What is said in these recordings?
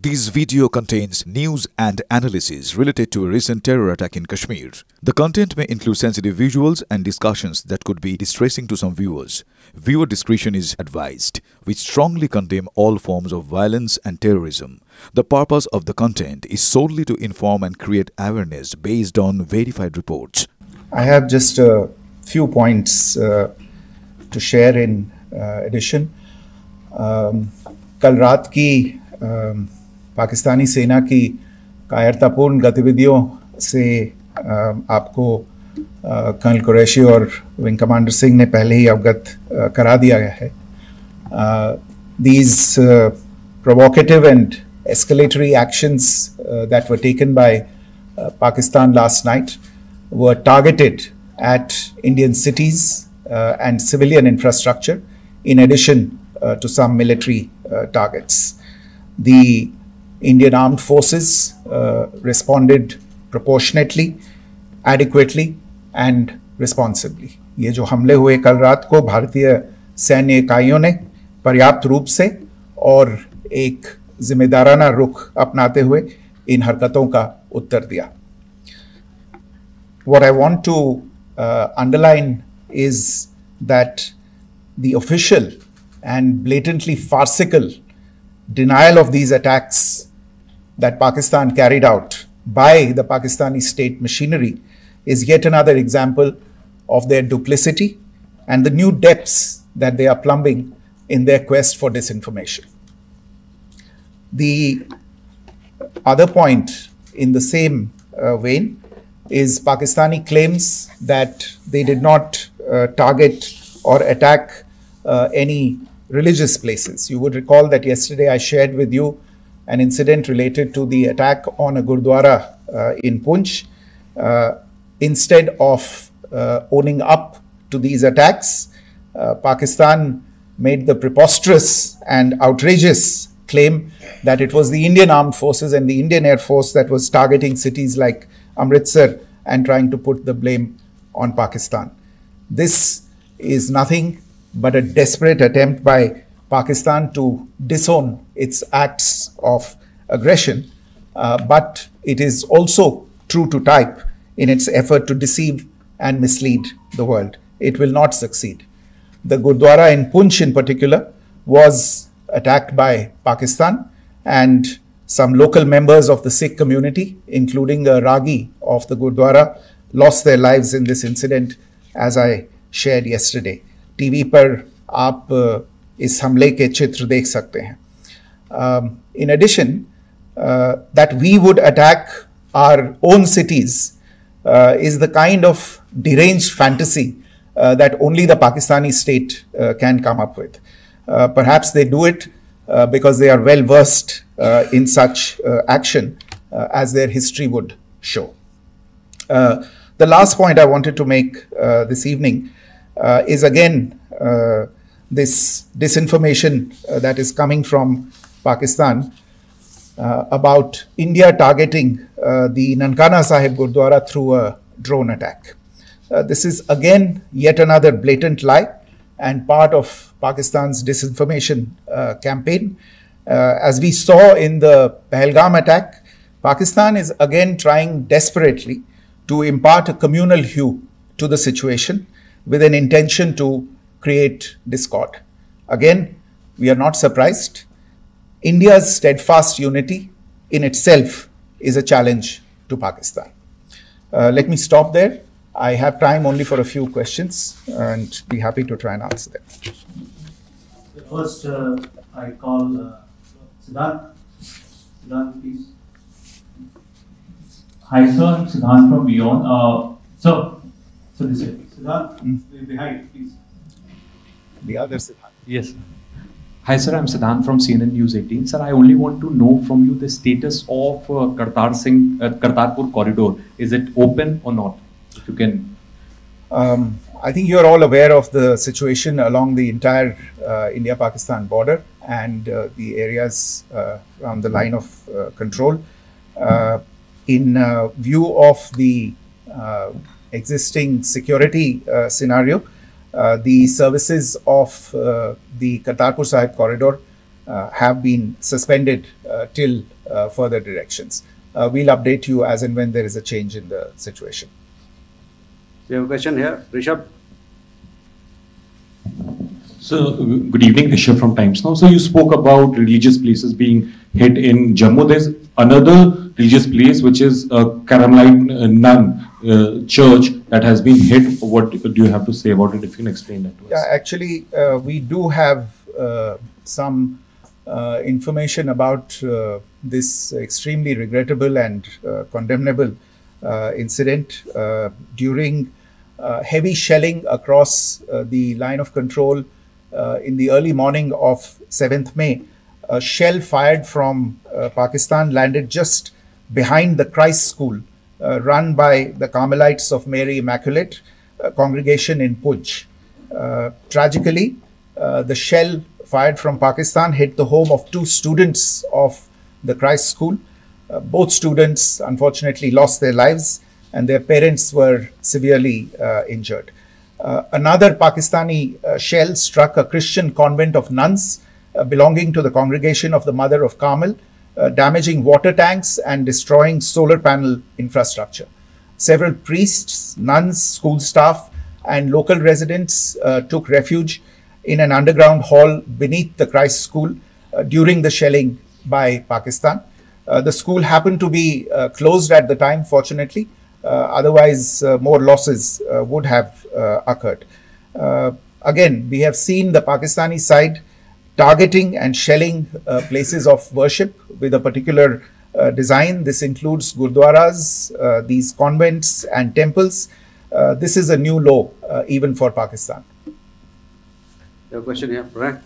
This video contains news and analysis related to a recent terror attack in Kashmir. The content may include sensitive visuals and discussions that could be distressing to some viewers. Viewer discretion is advised. We strongly condemn all forms of violence and terrorism. The purpose of the content is solely to inform and create awareness based on verified reports. I have just a few points to share in addition. कल रात की पाकिस्तानी सेना की कायरतापूर्ण गतिविधियों से आपको colonel Qureshi और विंग कमांडर सिंह ने पहले ही अवगत करा दिया गया है. These provocative and escalatory actions that were taken by Pakistan last night were targeted at Indian cities and civilian infrastructure, in addition to some military targets. The Indian armed forces responded proportionately, adequately and responsibly. ये जो हमले हुए कल रात को भारतीय सैन्य इकाइयों ने पर्याप्त रूप से और एक जिम्मेदाराना रुख अपनाते हुए इन हरकतों का उत्तर दिया. What I want to underline is that the official and blatantly farcical denial of these attacks that Pakistan carried out by the Pakistani state machinery is yet another example of their duplicity and the new depths that they are plumbing in their quest for disinformation. The other point in the same vein is Pakistani claims that they did not target or attack any religious places. You would recall that yesterday I shared with you an incident related to the attack on a Gurdwara in Poonch. Instead of owning up to these attacks, Pakistan made the preposterous and outrageous claim that it was the Indian Armed Forces and the Indian Air Force that was targeting cities like Amritsar and trying to put the blame on Pakistan. This is nothing but a desperate attempt by Pakistan to disown its acts of aggression, but it is also true to type in its effort to deceive and mislead the world. It will not succeed. The Gurdwara in Poonch in particular was attacked by Pakistan, and some local members of the Sikh community, including a Ragi of the Gurdwara, lost their lives in this incident, as I shared yesterday. TV पर आप इस हमले के चित्र देख सकते हैं. In addition, that we would attack our own cities is the kind of deranged fantasy that only the Pakistani state can come up with. Perhaps they do it because they are well versed in such action, as their history would show. The last point I wanted to make this evening is again this disinformation that is coming from Pakistan about India targeting the Nankana Sahib Gurdwara through a drone attack. This is again yet another blatant lie and part of Pakistan's disinformation campaign. As we saw in the Pahalgam attack, Pakistan is again trying desperately to impart a communal hue to the situation with an intention to create discord. Again, we are not surprised. India's steadfast unity in itself is a challenge to Pakistan. Let me stop there. I have time only for a few questions and be happy to try and answer them. First, I call Siddharth. Siddharth, please. Hi, sir. I'm Siddharth from Beyond. So this is Siddharth, behind, please. The other Siddharth. Yes. Hi, sir. I'm Siddharth from CNN News 18. Sir, I only want to know from you the status of Kartarpur corridor. Is it open or not? If you can. I think you're all aware of the situation along the entire India-Pakistan border and the areas around the line of control. In view of the existing security scenario, the services of the Kartarpur Sahib corridor have been suspended till further directions. We'll update you as and when there is a change in the situation. We have a question here, Rishabh. So, good evening, Rishabh from Times Now. So, you spoke about religious places being hit in Jammu. There's another religious place which is a Carmelite nun church that has been hit. What do you have to say about it, if you can explain that to us? Yeah, actually, we do have some information about this extremely regrettable and condemnable incident during heavy shelling across the line of control in the early morning of 7th May. A shell fired from Pakistan landed just behind the Christ School run by the Carmelites of Mary Immaculate congregation in Puj. Tragically, the shell fired from Pakistan hit the home of 2 students of the Christ School. Both students unfortunately lost their lives and their parents were severely injured. Another Pakistani shell struck a Christian convent of nuns belonging to the congregation of the Mother of Carmel, damaging water tanks and destroying solar panel infrastructure. Several priests, nuns, school staff and local residents took refuge in an underground hall beneath the Christ School during the shelling by Pakistan. The school happened to be closed at the time, fortunately. Otherwise, more losses would have occurred. Again, we have seen the Pakistani side targeting and shelling places of worship with a particular design. This includes gurdwaras, these convents and temples. This is a new low even for Pakistan. You have a question here, Pranay.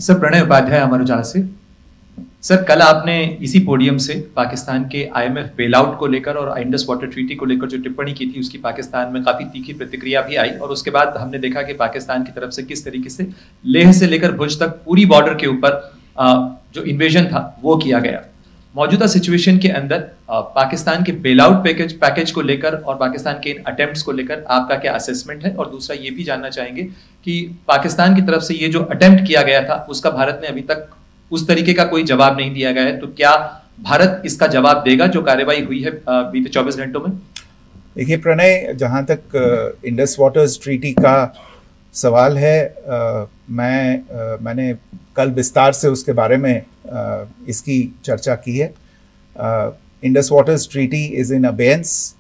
Sir Pranay Upadhyay Amar Ujala से। Sir कल आपने इसी podium से पाकिस्तान के IMF bailout को लेकर और Indus water treaty को लेकर जो टिप्पणी की थी उसकी पाकिस्तान में काफी तीखी प्रतिक्रिया भी आई और उसके बाद हमने देखा कि पाकिस्तान की तरफ से किस तरीके से लेह से लेकर भुज तक पूरी बॉर्डर के ऊपर जो इन्वेजन था वो किया गया। मौजूदा सिचुएशन के अंदर पाकिस्तान के बेलआउट पैकेज को लेकर और पाकिस्तान के इन अटेम्प्ट्स को लेकर आपका क्या असेसमेंट है? और दूसरा ये भी जानना चाहेंगे कि पाकिस्तान की तरफ से ये जो अटेम्प्ट किया गया था उसका भारत ने अभी तक उस तरीके का कोई जवाब नहीं दिया गया है, तो क्या भारत इसका जवाब देगा जो कार्रवाई हुई है बीते 24 घंटों में? देखिए प्रणय, जहाँ तक इंडस वाटर्स ट्रीटी का सवाल है, मैंने कल विस्तार से उसके बारे में इसकी चर्चा की है। Indus waters treaty is in abeyance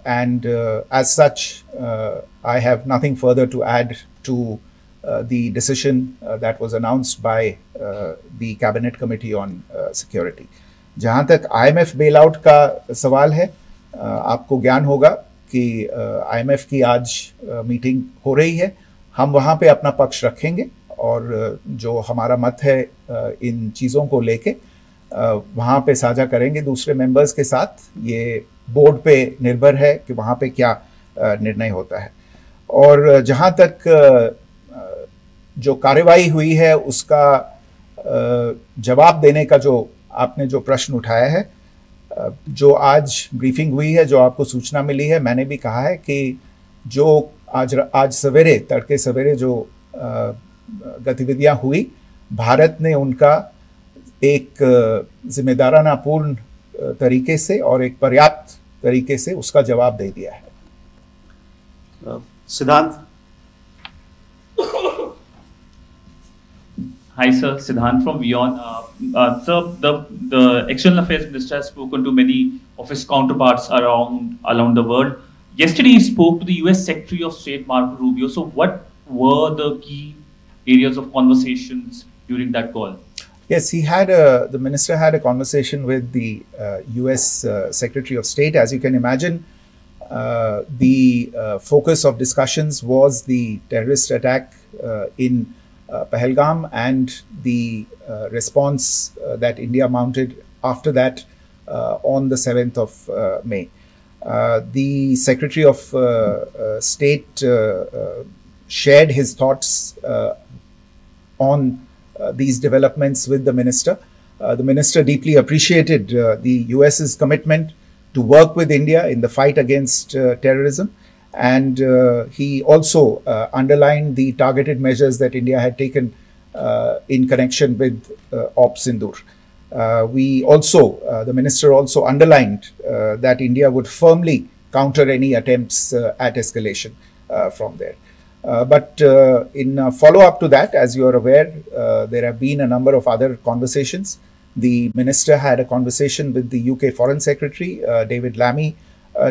and as such I have nothing further to add to the decision that was announced by the cabinet committee on security. जहाँ तक IMF bailout का सवाल है, आपको ज्ञान होगा कि IMF की आज मीटिंग हो रही है। हम वहाँ पे अपना पक्ष रखेंगे और जो हमारा मत है इन चीज़ों को लेके वहाँ पे साझा करेंगे दूसरे मेंबर्स के साथ। ये बोर्ड पे निर्भर है कि वहाँ पे क्या निर्णय होता है। और जहाँ तक जो कार्रवाई हुई है उसका जवाब देने का जो आपने जो प्रश्न उठाया है, जो आज ब्रीफिंग हुई है, जो आपको सूचना मिली है, मैंने भी कहा है कि जो आज सवेरे तड़के सवेरे जो गतिविधियां हुई, भारत ने उनका एक जिम्मेदाराना पूर्ण तरीके से और एक पर्याप्त तरीके से उसका जवाब दे दिया है। सिद्धांत। Hi sir, Siddhant from Beyond. Sir, the External Affairs Minister has spoken to many of his counterparts around the world. Yesterday he spoke to the US Secretary of State Marco Rubio. So what were the key areas of conversations during that call? Yes, the minister had a conversation with the US Secretary of State. As you can imagine, the focus of discussions was the terrorist attack in Pahalgam and the response that India mounted after that on the 7th of May. The Secretary of State shared his thoughts on these developments with the minister. The minister deeply appreciated the US's commitment to work with India in the fight against terrorism And he also underlined the targeted measures that India had taken in connection with Op Sindoor. The minister also underlined that India would firmly counter any attempts at escalation from there. But in follow-up to that, as you are aware, there have been a number of other conversations. The minister had a conversation with the UK Foreign Secretary, David Lammy,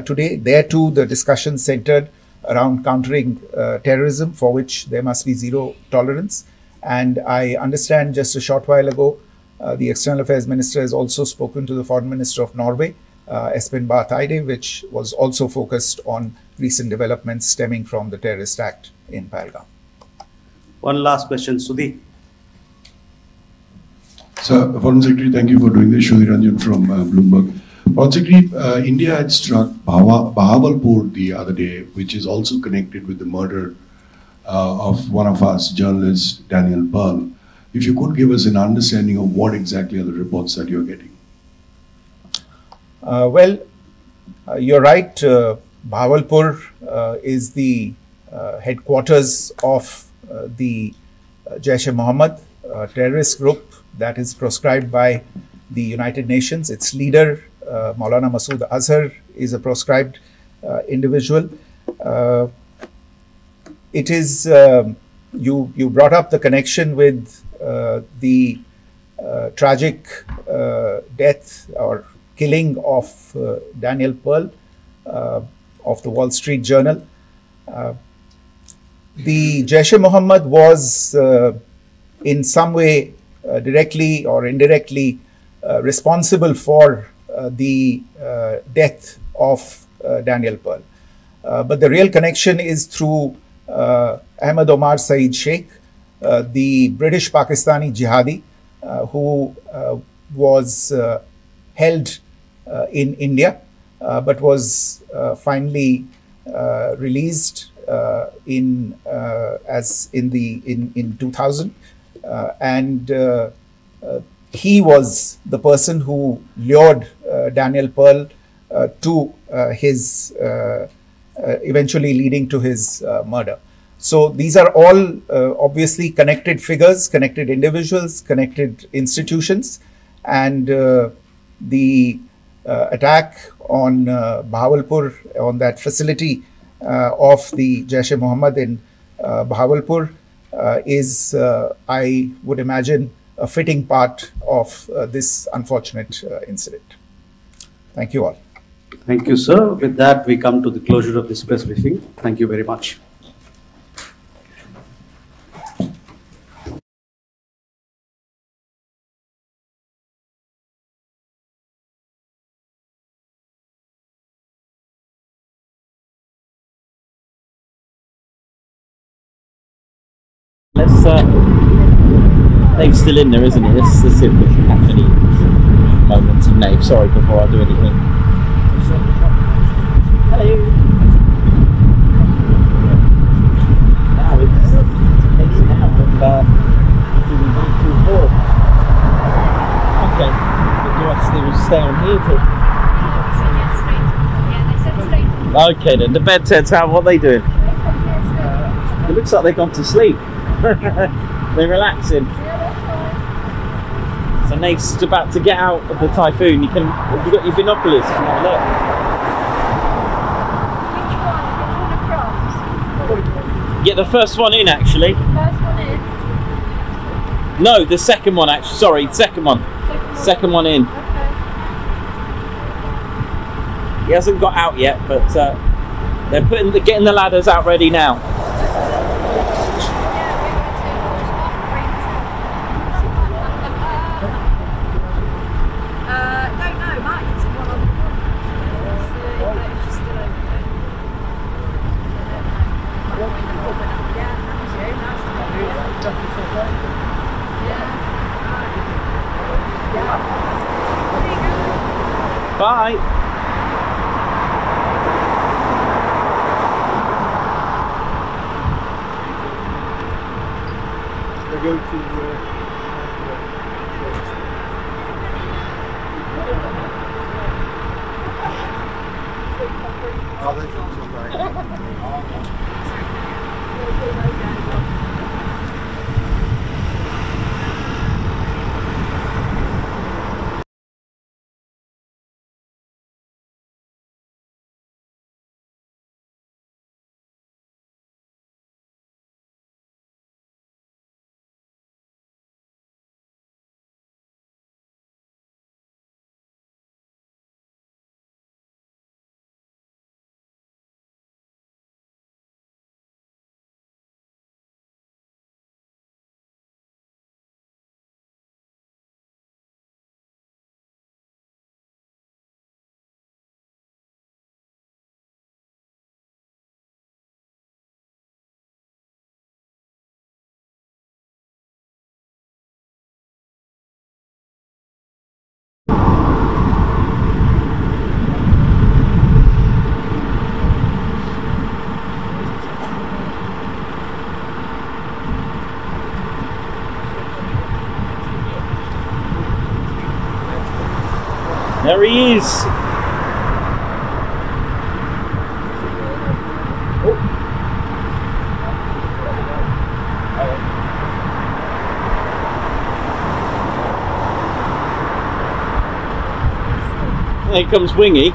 today. There too, the discussion centered around countering terrorism, for which there must be zero tolerance. And I understand just a short while ago, the External Affairs Minister has also spoken to the Foreign Minister of Norway, Espen Barth Eide, which was also focused on recent developments stemming from the terrorist act in Pahalgam. One last question, Sudhi. Sir, Foreign Secretary, thank you for doing this. Sudhi Ranjan from Bloomberg. Foreign Secretary, India had struck Bahawalpur the other day, which is also connected with the murder of one of us, journalist Daniel Pearl. If you could give us an understanding of what exactly are the reports that you're getting. You're right. Bahawalpur is the headquarters of the Jaish-e-Mohammed terrorist group that is proscribed by the United Nations. Its leader, Maulana Masood Azhar, is a proscribed individual. It is, you brought up the connection with the tragic death or killing of Daniel Pearl of the Wall Street Journal. The Jaish-e-Mohammed was in some way directly or indirectly responsible for the death of Daniel Pearl. But the real connection is through Ahmed Omar Saeed Sheikh, the British Pakistani jihadi who was held in India but was finally released in 2000, and he was the person who lured Daniel Pearl to his eventually leading to his murder. So these are all obviously connected figures, connected individuals, connected institutions, and the attack on Bahawalpur, on that facility of the Jaish-e-Mohammed in Bahawalpur is, I would imagine, a fitting part of this unfortunate incident. Thank you all. Thank you, sir. With that, we come to the closure of this press briefing. Thank you very much. Nave's still in there, isn't it? Let's see if we can catch any moments of Nave. Sorry, before I do anything. Hello. Now it's taking out of TV9 Okay. But do I still stay on here? Okay then. The bed tents out. What are they doing? It looks like they've gone to sleep. They're relaxing. So Nave's about to get out of the typhoon. You can, have you got your binoculars? Have a look. Which one across? Yeah, the first one in actually. First one in? No, the second one actually. Sorry, second one. Second one in. Okay. He hasn't got out yet, but they're getting the ladders out ready now. Bye. They go to There he is. Here comes Wingy.